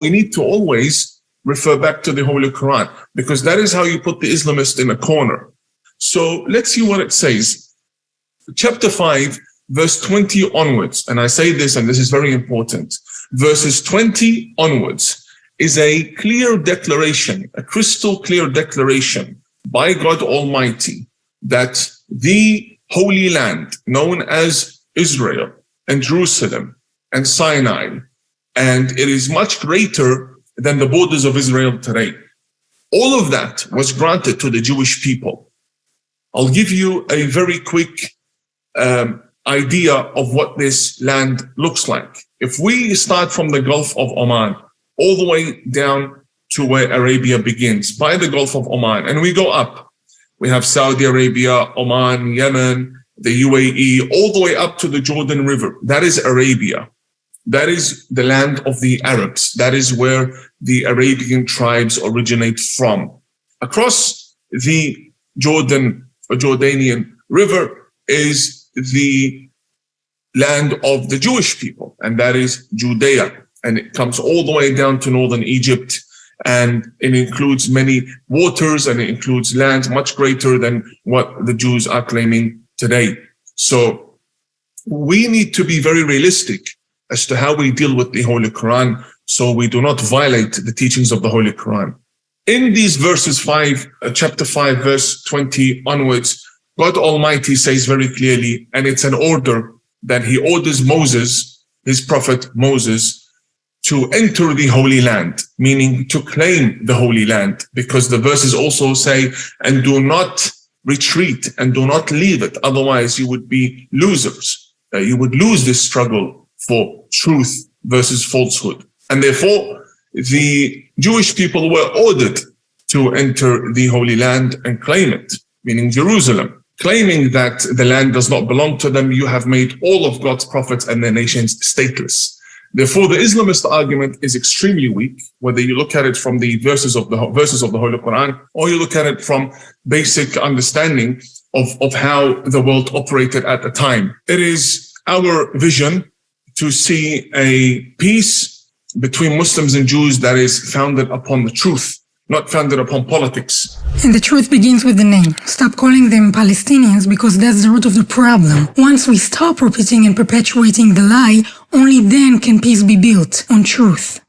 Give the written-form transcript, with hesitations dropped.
we need to always refer back to the Holy Quran, because that is how you put the Islamist in a corner. So let's see what it says. Chapter 5, verse 20 onwards, and I say this, and this is very important, verses 20 onwards is a clear declaration, a crystal clear declaration by God Almighty that the Holy Land, known as Israel and Jerusalem and Sinai, and it is much greater than the borders of Israel today. All of that was granted to the Jewish people. I'll give you a very quick idea of what this land looks like. If we start from the Gulf of Oman, all the way down to where Arabia begins, by the Gulf of Oman, and we go up, we have Saudi Arabia, Oman, Yemen, the UAE, all the way up to the Jordan River. That is Arabia. That is the land of the Arabs. That is where the Arabian tribes originate from. Across the Jordanian River is the land of the Jewish people, and that is Judea. And it comes all the way down to northern Egypt, and it includes many waters, and it includes land much greater than what the Jews are claiming today. So we need to be very realistic as to how we deal with the Holy Quran, so we do not violate the teachings of the Holy Quran. In these verses chapter 5, verse 20 onwards, God Almighty says very clearly, and it's an order that he orders Moses, his prophet Moses, to enter the Holy Land, meaning to claim the Holy Land, because the verses also say, and do not retreat and do not leave it. Otherwise, you would be losers. You would lose this struggle for truth versus falsehood. And therefore, the Jewish people were ordered to enter the Holy Land and claim it, meaning Jerusalem. Claiming that the land does not belong to them, you have made all of God's prophets and their nations stateless. Therefore, the Islamist argument is extremely weak, whether you look at it from the verses of the Holy Quran, or you look at it from basic understanding of how the world operated at the time. It is our vision to see a peace between Muslims and Jews that is founded upon the truth, not founded upon politics. And the truth begins with the name. Stop calling them Palestinians, because that's the root of the problem. Once we stop repeating and perpetuating the lie, only then can peace be built on truth.